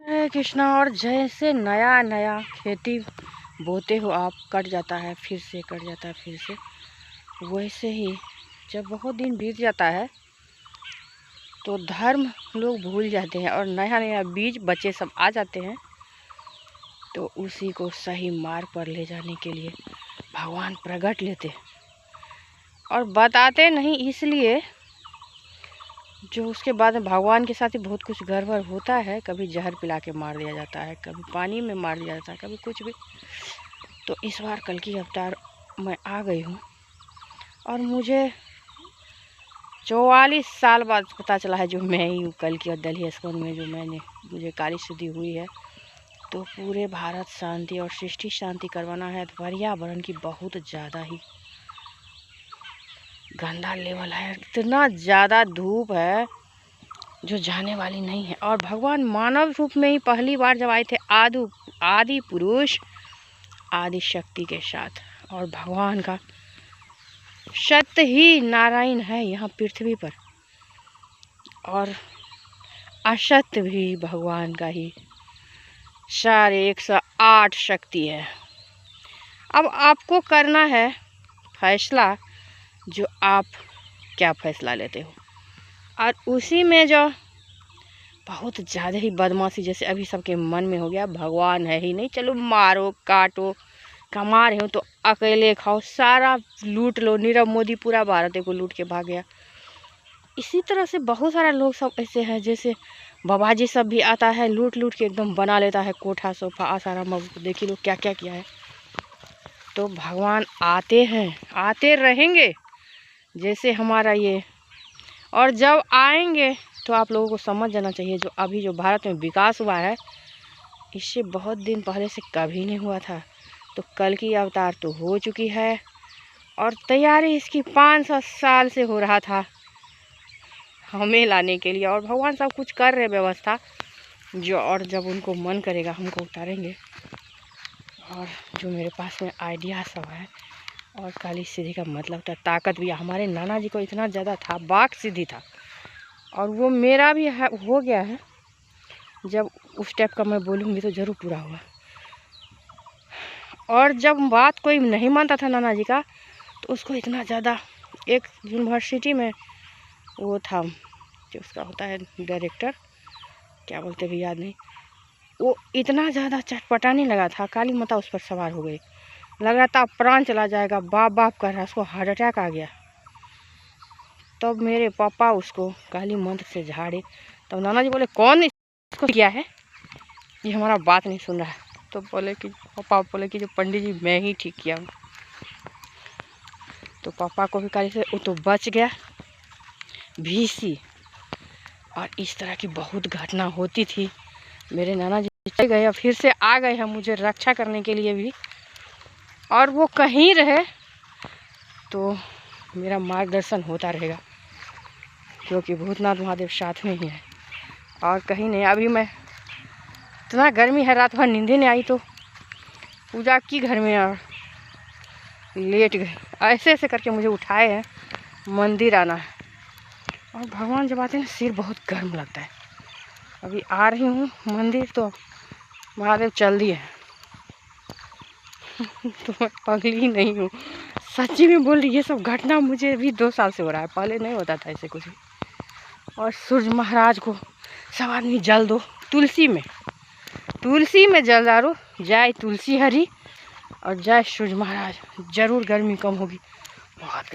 हरे कृष्णा। और जैसे नया नया खेती बोते हो आप, कट जाता है फिर से, कट जाता है फिर से, वैसे ही जब बहुत दिन बीत जाता है तो धर्म लोग भूल जाते हैं और नया नया बीज बच्चे सब आ जाते हैं। तो उसी को सही मार्ग पर ले जाने के लिए भगवान प्रकट लेते और बताते नहीं, इसलिए जो उसके बाद में भगवान के साथ ही बहुत कुछ गड़बड़ होता है। कभी जहर पिला के मार दिया जाता है, कभी पानी में मार दिया जाता है, कभी कुछ भी। तो इस बार कल्कि अवतार मैं आ गई हूँ और मुझे 44 साल बाद पता चला है जो मैं ही हूँ कल्कि और दलही स्कंद में, जो मुझे काली शुद्धि हुई है। तो पूरे भारत शांति और सृष्टि शांति करवाना है। तो पर्यावरण की बहुत ज़्यादा ही गंदा लेवल है, इतना ज़्यादा धूप है जो जाने वाली नहीं है। और भगवान मानव रूप में ही पहली बार जब आए थे, आदि पुरुष आदि शक्ति के साथ। और भगवान का सत्य ही नारायण है यहाँ पृथ्वी पर, और असत्य भी भगवान का ही सारे 108 शक्ति है। अब आपको करना है फैसला, जो आप क्या फैसला लेते हो। और उसी में जो बहुत ज़्यादा ही बदमाशी जैसे अभी सबके मन में हो गया, भगवान है ही नहीं, चलो मारो काटो, कमा रहे हो तो अकेले खाओ, सारा लूट लो। नीरव मोदी पूरा भारत को लूट के भाग गया। इसी तरह से बहुत सारा लोग सब ऐसे हैं, जैसे बाबाजी सब भी आता है, लूट लूट के एकदम बना लेता है कोठा सोफा आसाराम। अब देखिए लोग क्या क्या किया है। तो भगवान आते हैं, आते रहेंगे जैसे हमारा ये। और जब आएंगे तो आप लोगों को समझ जाना चाहिए, जो अभी जो भारत में विकास हुआ है, इससे बहुत दिन पहले से कभी नहीं हुआ था। तो कल्कि अवतार तो हो चुकी है और तैयारी इसकी 500 साल से हो रहा था हमें लाने के लिए। और भगवान सब कुछ कर रहे व्यवस्था जो, और जब उनको मन करेगा हमको उतारेंगे। और जो मेरे पास में आइडिया सब है, और काली सिद्धि का मतलब था ताकत भी। हमारे नाना जी को इतना ज़्यादा था, बाक सिद्धि था, और वो मेरा भी है, हो गया है। जब उस टाइप का मैं बोलूँगी तो ज़रूर पूरा होगा। और जब बात कोई नहीं मानता था नाना जी का, तो उसको इतना ज़्यादा, एक यूनिवर्सिटी में वो था जो उसका होता है डायरेक्टर, क्या बोलते भी याद नहीं, वो इतना ज़्यादा चटपटाने लगा था, काली माता उस पर सवार हो गई। लग रहा था प्राण चला जाएगा, बाप बाप कर रहा, उसको हार्ट अटैक आ गया। तब मेरे पापा उसको काली मंत्र से झाड़े। तब नाना जी बोले कौन इसको किया है, ये हमारा बात नहीं सुन रहा है। तो बोले कि पापा बोले कि जो पंडित जी मैं ही ठीक किया हूँ। तो पापा को भी काली से वो तो बच गया भीसी। और इस तरह की बहुत घटना होती थी। मेरे नाना जी चले गए, फिर से आ गए हैं मुझे रक्षा करने के लिए भी। और वो कहीं रहे तो मेरा मार्गदर्शन होता रहेगा, क्योंकि भूतनाथ महादेव साथ में ही है और कहीं नहीं। अभी मैं, इतना गर्मी है, रात भर नींद नहीं आई तो पूजा की घर में और लेट गए। ऐसे ऐसे करके मुझे उठाए हैं, मंदिर आना है। और भगवान जब आते हैं सिर बहुत गर्म लगता है। अभी आ रही हूँ मंदिर तो महादेव चल दिए हैं। तो मैं पगली नहीं हूँ, सच्ची में बोल रही। ये सब घटना मुझे अभी 2 साल से हो रहा है, पहले नहीं होता था ऐसे कुछ भी। और सूर्य महाराज को सब आदमी जल दो, तुलसी में जल डालो, जय तुलसी हरी और जय सूर्य महाराज। जरूर गर्मी कम होगी, बहुत गर्मी।